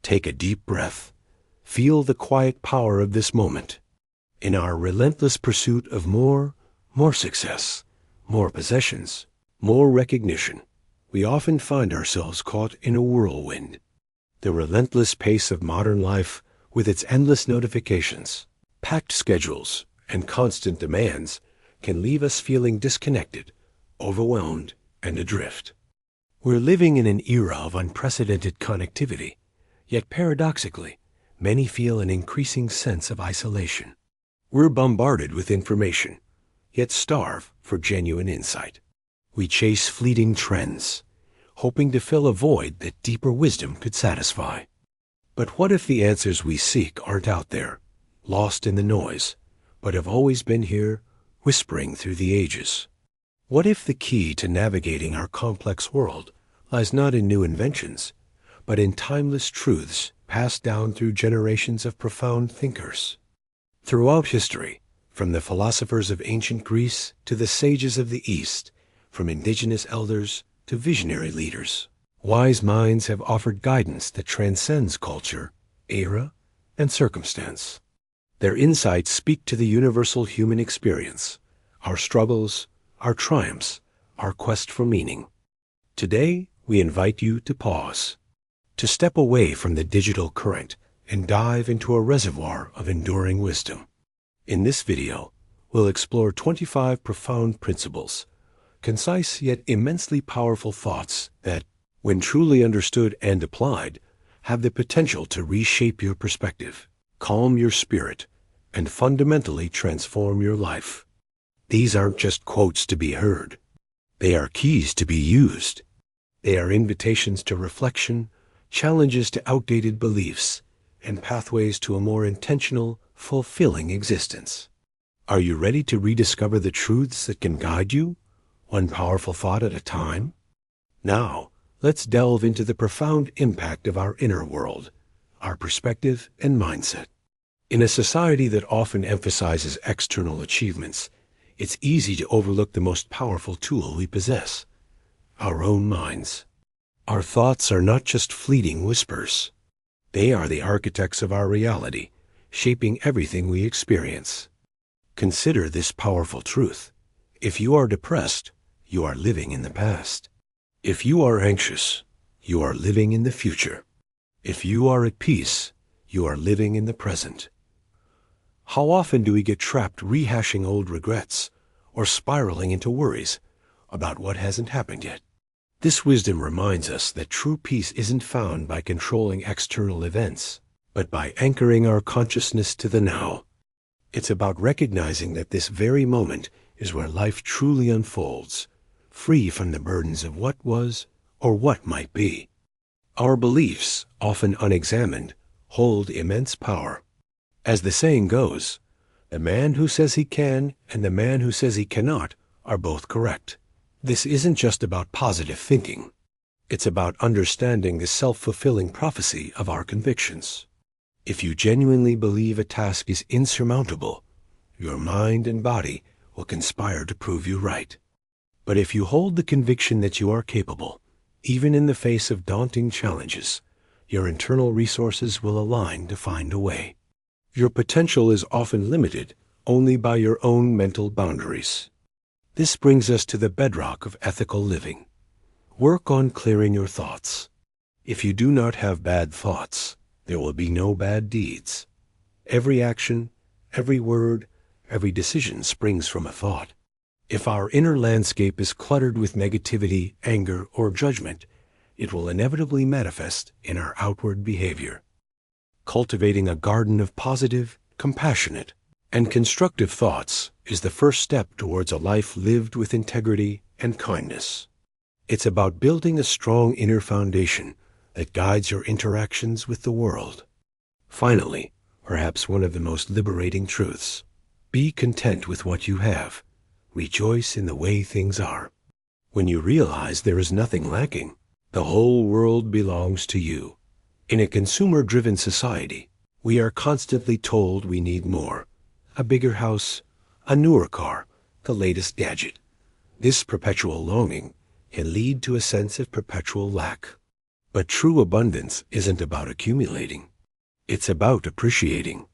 Take a deep breath. Feel the quiet power of this moment. In our relentless pursuit of more success, more possessions, more recognition, we often find ourselves caught in a whirlwind. The relentless pace of modern life, with its endless notifications, packed schedules, and constant demands, can leave us feeling disconnected, overwhelmed, and adrift. We're living in an era of unprecedented connectivity, yet paradoxically, many feel an increasing sense of isolation. We're bombarded with information, yet starve for genuine insight. We chase fleeting trends, hoping to fill a void that deeper wisdom could satisfy. But what if the answers we seek aren't out there, lost in the noise, but have always been here, whispering through the ages? What if the key to navigating our complex world lies not in new inventions, but in timeless truths passed down through generations of profound thinkers? Throughout history, from the philosophers of ancient Greece to the sages of the East, from indigenous elders to visionary leaders, wise minds have offered guidance that transcends culture, era, and circumstance. Their insights speak to the universal human experience, our struggles, our triumphs, our quest for meaning. Today, we invite you to pause, to step away from the digital current and dive into a reservoir of enduring wisdom. In this video, we'll explore 25 profound principles, concise yet immensely powerful thoughts that, when truly understood and applied, have the potential to reshape your perspective, calm your spirit, and fundamentally transform your life. These aren't just quotes to be heard. They are keys to be used. They are invitations to reflection, challenges to outdated beliefs, and pathways to a more intentional, fulfilling existence. Are you ready to rediscover the truths that can guide you, one powerful thought at a time? Now, let's delve into the profound impact of our inner world, our perspective and mindset. In a society that often emphasizes external achievements, it's easy to overlook the most powerful tool we possess: our own minds. Our thoughts are not just fleeting whispers. They are the architects of our reality, shaping everything we experience. Consider this powerful truth. If you are depressed, you are living in the past. If you are anxious, you are living in the future. If you are at peace, you are living in the present. How often do we get trapped rehashing old regrets or spiraling into worries about what hasn't happened yet? This wisdom reminds us that true peace isn't found by controlling external events, but by anchoring our consciousness to the now. It's about recognizing that this very moment is where life truly unfolds, free from the burdens of what was or what might be. Our beliefs, often unexamined, hold immense power. As the saying goes, the man who says he can and the man who says he cannot are both correct. This isn't just about positive thinking. It's about understanding the self-fulfilling prophecy of our convictions. If you genuinely believe a task is insurmountable, your mind and body will conspire to prove you right. But if you hold the conviction that you are capable, even in the face of daunting challenges, your internal resources will align to find a way. Your potential is often limited only by your own mental boundaries. This brings us to the bedrock of ethical living. Work on clearing your thoughts. If you do not have bad thoughts, there will be no bad deeds. Every action, every word, every decision springs from a thought. If our inner landscape is cluttered with negativity, anger, or judgment, it will inevitably manifest in our outward behavior. Cultivating a garden of positive, compassionate, and constructive thoughts is the first step towards a life lived with integrity and kindness. It's about building a strong inner foundation that guides your interactions with the world. Finally, perhaps one of the most liberating truths: be content with what you have. Rejoice in the way things are. When you realize there is nothing lacking, the whole world belongs to you. In a consumer-driven society, we are constantly told we need more: a bigger house, a newer car, the latest gadget. This perpetual longing can lead to a sense of perpetual lack. But true abundance isn't about accumulating. It's about appreciating.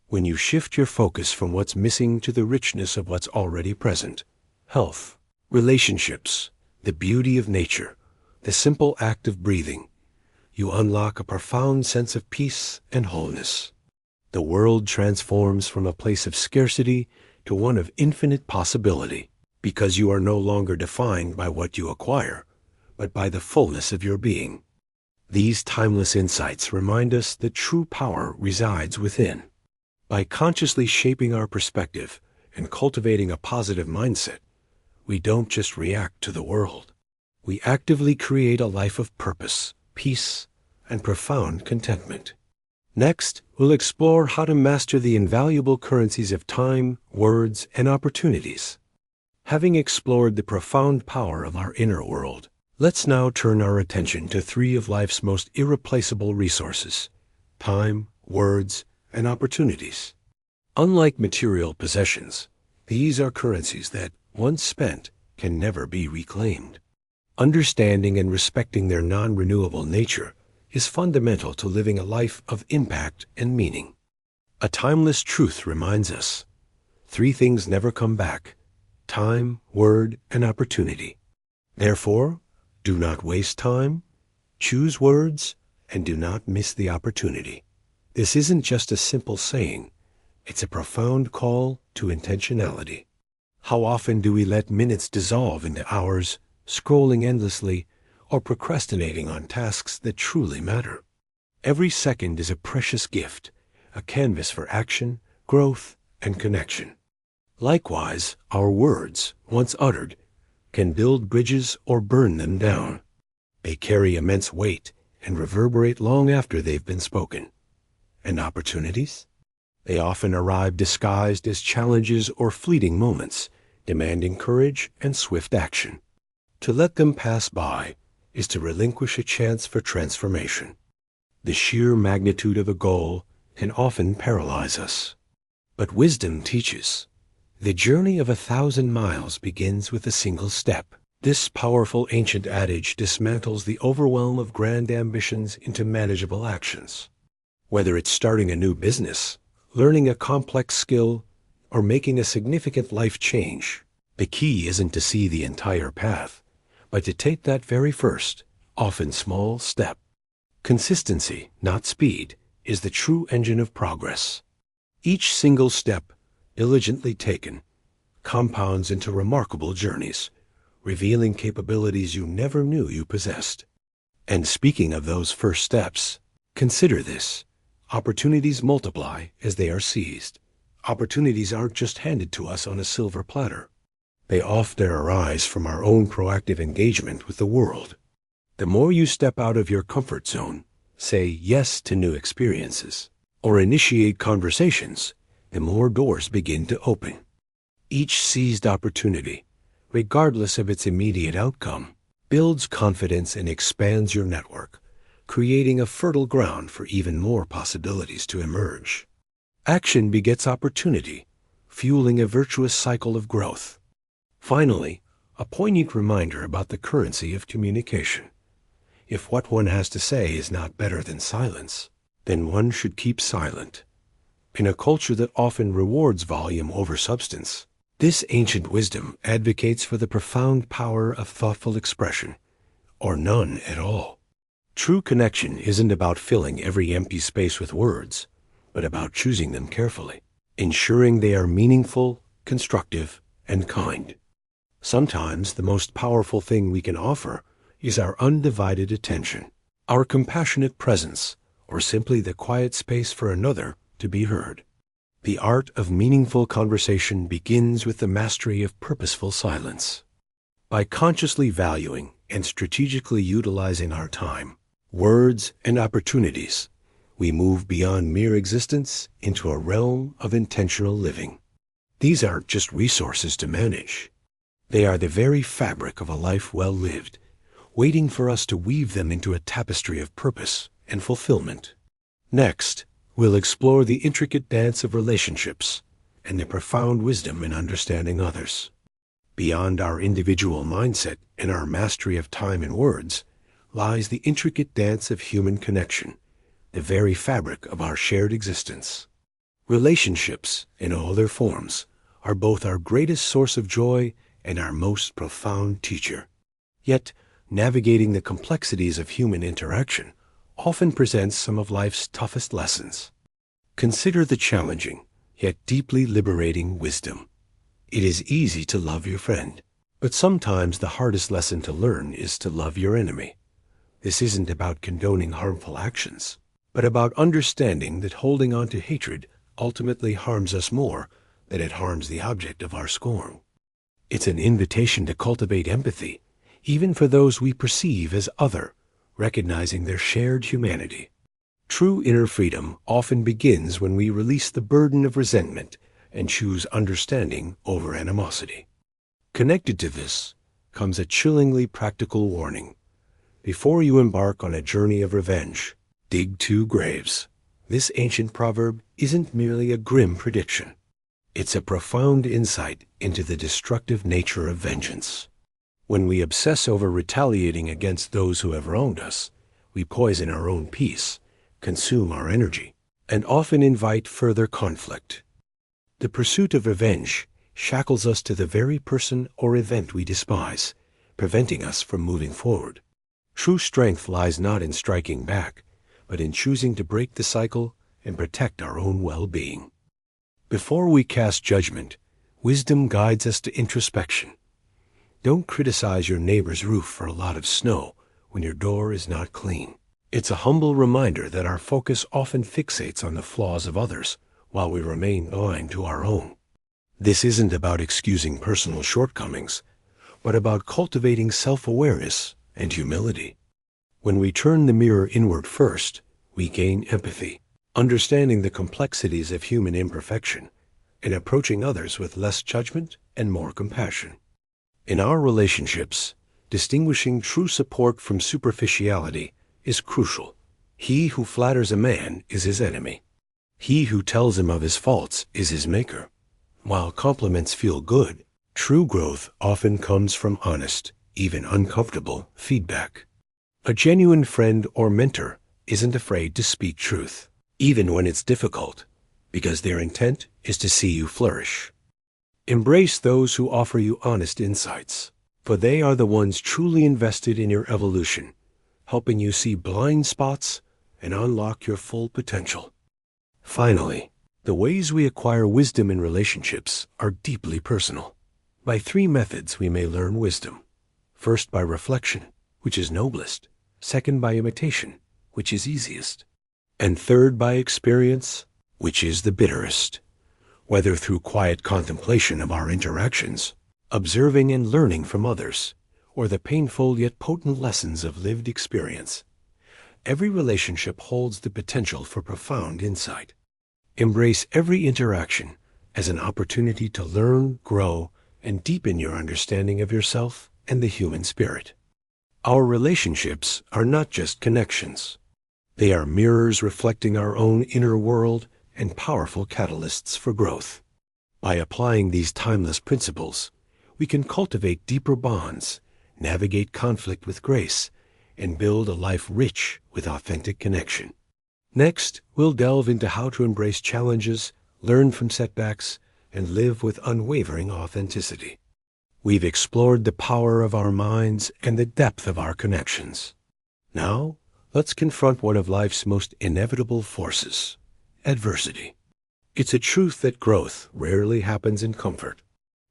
When you shift your focus from what's missing to the richness of what's already present, health, relationships, the beauty of nature, the simple act of breathing, you unlock a profound sense of peace and wholeness. The world transforms from a place of scarcity to one of infinite possibility, because you are no longer defined by what you acquire, but by the fullness of your being. These timeless insights remind us that true power resides within. By consciously shaping our perspective and cultivating a positive mindset, we don't just react to the world. We actively create a life of purpose, peace, and profound contentment. Next, we'll explore how to master the invaluable currencies of time, words, and opportunities. Having explored the profound power of our inner world, let's now turn our attention to three of life's most irreplaceable resources: time, words, and opportunities. Unlike material possessions, these are currencies that, once spent, can never be reclaimed. Understanding and respecting their non-renewable nature is fundamental to living a life of impact and meaning. A timeless truth reminds us: three things never come back: time, word, and opportunity. Therefore, do not waste time, choose words, and do not miss the opportunity. This isn't just a simple saying, it's a profound call to intentionality. How often do we let minutes dissolve into hours, scrolling endlessly, or procrastinating on tasks that truly matter? Every second is a precious gift, a canvas for action, growth, and connection. Likewise, our words, once uttered, can build bridges or burn them down. They carry immense weight and reverberate long after they've been spoken. And opportunities? They often arrive disguised as challenges or fleeting moments, demanding courage and swift action. To let them pass by is to relinquish a chance for transformation. The sheer magnitude of a goal can often paralyze us. But wisdom teaches: the journey of 1,000 miles begins with a single step. This powerful ancient adage dismantles the overwhelm of grand ambitions into manageable actions. Whether it's starting a new business, learning a complex skill, or making a significant life change, the key isn't to see the entire path, but to take that very first, often small, step. Consistency, not speed, is the true engine of progress. Each single step, diligently taken, compounds into remarkable journeys, revealing capabilities you never knew you possessed. And speaking of those first steps, consider this: opportunities multiply as they are seized. Opportunities aren't just handed to us on a silver platter. They often arise from our own proactive engagement with the world. The more you step out of your comfort zone, say yes to new experiences, or initiate conversations, the more doors begin to open. Each seized opportunity, regardless of its immediate outcome, builds confidence and expands your network, creating a fertile ground for even more possibilities to emerge. Action begets opportunity, fueling a virtuous cycle of growth. Finally, a poignant reminder about the currency of communication. If what one has to say is not better than silence, then one should keep silent. In a culture that often rewards volume over substance, this ancient wisdom advocates for the profound power of thoughtful expression, or none at all. True connection isn't about filling every empty space with words, but about choosing them carefully, ensuring they are meaningful, constructive, and kind. Sometimes the most powerful thing we can offer is our undivided attention, our compassionate presence, or simply the quiet space for another to be heard. The art of meaningful conversation begins with the mastery of purposeful silence. By consciously valuing and strategically utilizing our time, words, and opportunities, we move beyond mere existence into a realm of intentional living. These aren't just resources to manage. They are the very fabric of a life well lived, waiting for us to weave them into a tapestry of purpose and fulfillment. Next, we'll explore the intricate dance of relationships and the profound wisdom in understanding others. Beyond our individual mindset and our mastery of time and words, lies the intricate dance of human connection, the very fabric of our shared existence. Relationships, in all their forms, are both our greatest source of joy and our most profound teacher. Yet, navigating the complexities of human interaction often presents some of life's toughest lessons. Consider the challenging, yet deeply liberating wisdom. It is easy to love your friend, but sometimes the hardest lesson to learn is to love your enemy. This isn't about condoning harmful actions, but about understanding that holding on to hatred ultimately harms us more than it harms the object of our scorn. It's an invitation to cultivate empathy, even for those we perceive as other, recognizing their shared humanity. True inner freedom often begins when we release the burden of resentment and choose understanding over animosity. Connected to this comes a chillingly practical warning. Before you embark on a journey of revenge, dig 2 graves. This ancient proverb isn't merely a grim prediction. It's a profound insight into the destructive nature of vengeance. When we obsess over retaliating against those who have wronged us, we poison our own peace, consume our energy, and often invite further conflict. The pursuit of revenge shackles us to the very person or event we despise, preventing us from moving forward. True strength lies not in striking back, but in choosing to break the cycle and protect our own well-being. Before we cast judgment, wisdom guides us to introspection. Don't criticize your neighbor's roof for a lot of snow when your door is not clean. It's a humble reminder that our focus often fixates on the flaws of others while we remain blind to our own. This isn't about excusing personal shortcomings, but about cultivating self-awareness and humility. When we turn the mirror inward first, we gain empathy, understanding the complexities of human imperfection, and approaching others with less judgment and more compassion. In our relationships, distinguishing true support from superficiality is crucial. He who flatters a man is his enemy. He who tells him of his faults is his maker. While compliments feel good, true growth often comes from honest, even uncomfortable, feedback. A genuine friend or mentor isn't afraid to speak truth, even when it's difficult, because their intent is to see you flourish. Embrace those who offer you honest insights, for they are the ones truly invested in your evolution, helping you see blind spots and unlock your full potential. Finally, the ways we acquire wisdom in relationships are deeply personal. By 3 methods we may learn wisdom. First, by reflection, which is noblest. Second, by imitation, which is easiest. And third, by experience, which is the bitterest. Whether through quiet contemplation of our interactions, observing and learning from others, or the painful yet potent lessons of lived experience, every relationship holds the potential for profound insight. Embrace every interaction as an opportunity to learn, grow, and deepen your understanding of yourself and the human spirit. Our relationships are not just connections. They are mirrors reflecting our own inner world and powerful catalysts for growth. By applying these timeless principles, we can cultivate deeper bonds, navigate conflict with grace, and build a life rich with authentic connection. Next, we'll delve into how to embrace challenges, learn from setbacks, and live with unwavering authenticity. We've explored the power of our minds and the depth of our connections. Now, let's confront one of life's most inevitable forces: adversity. It's a truth that growth rarely happens in comfort.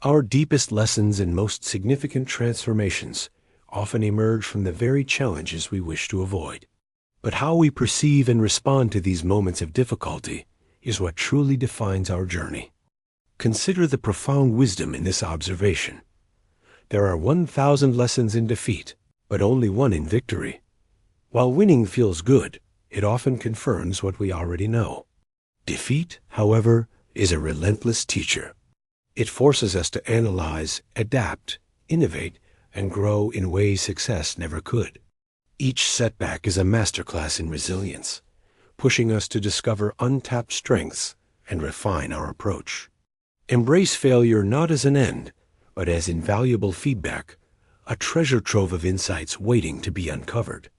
Our deepest lessons and most significant transformations often emerge from the very challenges we wish to avoid. But how we perceive and respond to these moments of difficulty is what truly defines our journey. Consider the profound wisdom in this observation. There are 1,000 lessons in defeat, but only one in victory. While winning feels good, it often confirms what we already know. Defeat, however, is a relentless teacher. It forces us to analyze, adapt, innovate, and grow in ways success never could. Each setback is a masterclass in resilience, pushing us to discover untapped strengths and refine our approach. Embrace failure not as an end, but as invaluable feedback, a treasure trove of insights waiting to be uncovered.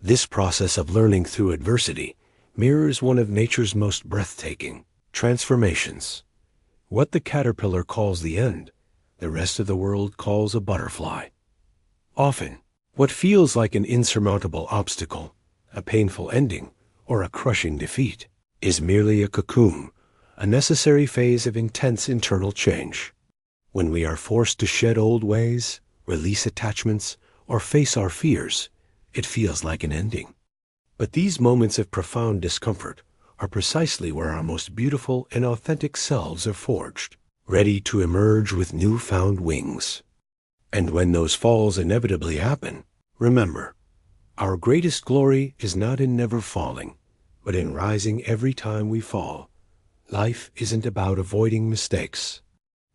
This process of learning through adversity mirrors one of nature's most breathtaking transformations. What the caterpillar calls the end, the rest of the world calls a butterfly. Often, what feels like an insurmountable obstacle, a painful ending, or a crushing defeat, is merely a cocoon, a necessary phase of intense internal change. When we are forced to shed old ways, release attachments, or face our fears, it feels like an ending. But these moments of profound discomfort are precisely where our most beautiful and authentic selves are forged, ready to emerge with newfound wings. And when those falls inevitably happen, remember, our greatest glory is not in never falling, but in rising every time we fall. Life isn't about avoiding mistakes.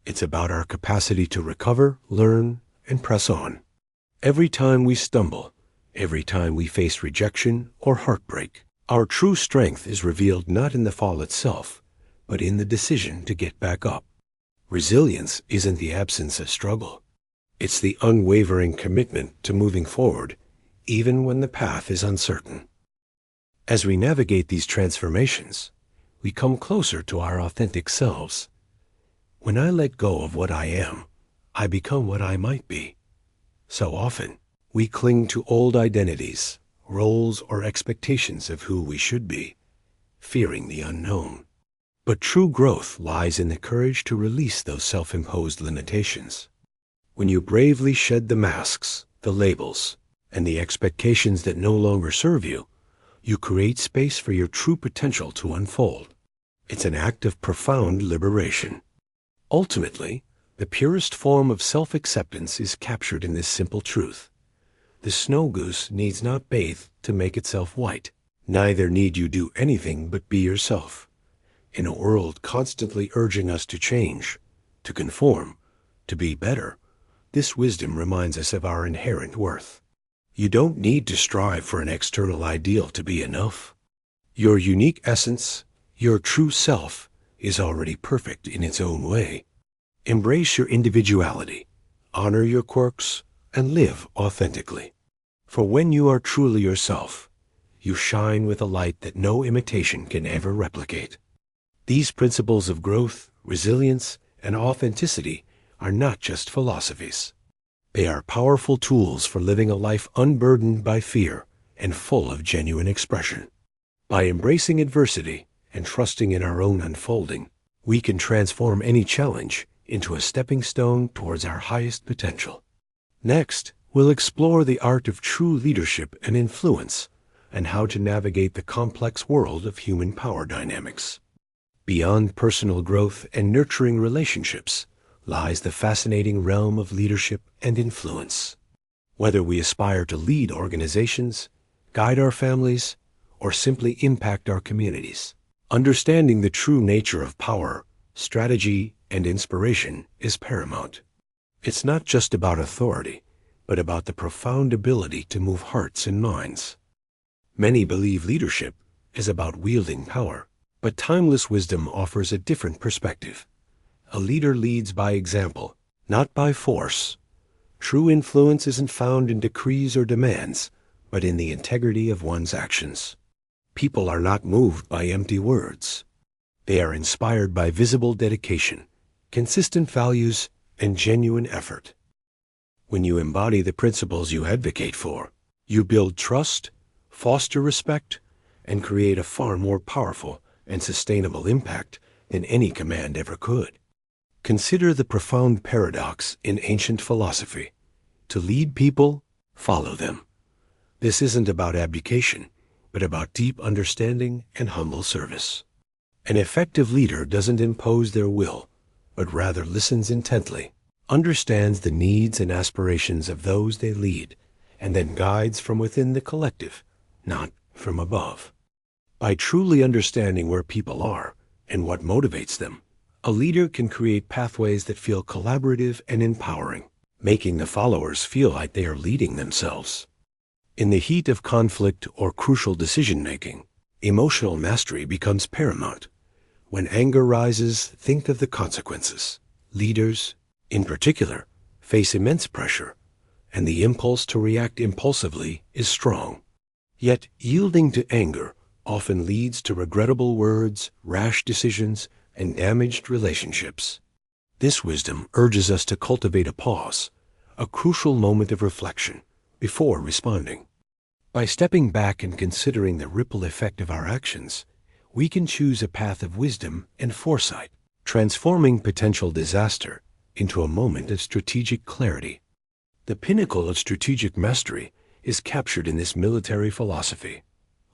It's about our capacity to recover, learn, and press on. Every time we stumble, every time we face rejection or heartbreak, our true strength is revealed not in the fall itself, but in the decision to get back up. Resilience isn't the absence of struggle. It's the unwavering commitment to moving forward, even when the path is uncertain. As we navigate these transformations, we come closer to our authentic selves. When I let go of what I am, I become what I might be. So often, we cling to old identities, roles, or expectations of who we should be, fearing the unknown. But true growth lies in the courage to release those self-imposed limitations. When you bravely shed the masks, the labels, and the expectations that no longer serve you, you create space for your true potential to unfold. It's an act of profound liberation. Ultimately, the purest form of self-acceptance is captured in this simple truth. The snow goose needs not bathe to make itself white. Neither need you do anything but be yourself. In a world constantly urging us to change, to conform, to be better, this wisdom reminds us of our inherent worth. You don't need to strive for an external ideal to be enough. Your unique essence, your true self, is already perfect in its own way. Embrace your individuality, honor your quirks, and live authentically. For when you are truly yourself, you shine with a light that no imitation can ever replicate. These principles of growth, resilience, and authenticity are not just philosophies. They are powerful tools for living a life unburdened by fear and full of genuine expression. By embracing adversity and trusting in our own unfolding, we can transform any challenge into a stepping stone towards our highest potential. Next, we'll explore the art of true leadership and influence, and how to navigate the complex world of human power dynamics. Beyond personal growth and nurturing relationships lies the fascinating realm of leadership and influence. Whether we aspire to lead organizations, guide our families, or simply impact our communities, understanding the true nature of power, strategy, and inspiration is paramount. It's not just about authority, but about the profound ability to move hearts and minds. Many believe leadership is about wielding power, but timeless wisdom offers a different perspective. A leader leads by example, not by force. True influence isn't found in decrees or demands, but in the integrity of one's actions. People are not moved by empty words. They are inspired by visible dedication, consistent values, and genuine effort. When you embody the principles you advocate for, you build trust, foster respect, and create a far more powerful and sustainable impact than any command ever could. Consider the profound paradox in ancient philosophy. To lead people, follow them. This isn't about abdication, but about deep understanding and humble service. An effective leader doesn't impose their will, but rather listens intently, understands the needs and aspirations of those they lead, and then guides from within the collective, not from above. By truly understanding where people are and what motivates them, a leader can create pathways that feel collaborative and empowering, making the followers feel like they are leading themselves. In the heat of conflict or crucial decision-making, emotional mastery becomes paramount. When anger rises, think of the consequences. Leaders, in particular, face immense pressure, and the impulse to react impulsively is strong. Yet yielding to anger often leads to regrettable words, rash decisions, and damaged relationships. This wisdom urges us to cultivate a pause, a crucial moment of reflection, before responding. By stepping back and considering the ripple effect of our actions, we can choose a path of wisdom and foresight, transforming potential disaster into a moment of strategic clarity. The pinnacle of strategic mastery is captured in this military philosophy.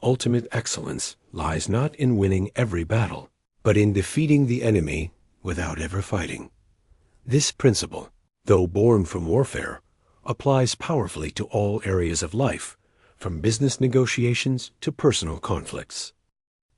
Ultimate excellence lies not in winning every battle, but in defeating the enemy without ever fighting. This principle, though born from warfare, applies powerfully to all areas of life, from business negotiations to personal conflicts.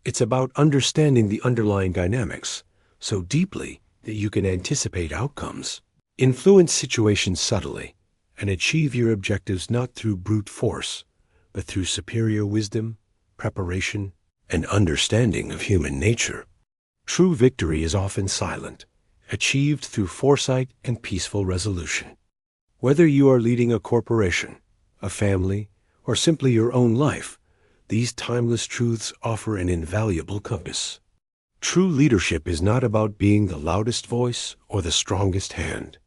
It's about understanding the underlying dynamics so deeply that you can anticipate outcomes, influence situations subtly, and achieve your objectives not through brute force, but through superior wisdom, preparation, and understanding of human nature. True victory is often silent, achieved through foresight and peaceful resolution. Whether you are leading a corporation, a family, or simply your own life, these timeless truths offer an invaluable compass. True leadership is not about being the loudest voice or the strongest hand.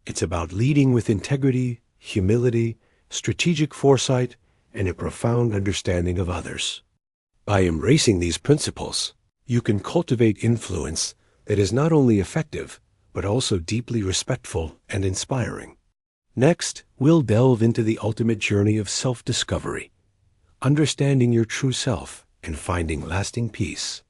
It's about leading with integrity, humility, strategic foresight, and a profound understanding of others. By embracing these principles, you can cultivate influence that is not only effective, but also deeply respectful and inspiring. Next, we'll delve into the ultimate journey of self-discovery, understanding your true self and finding lasting peace.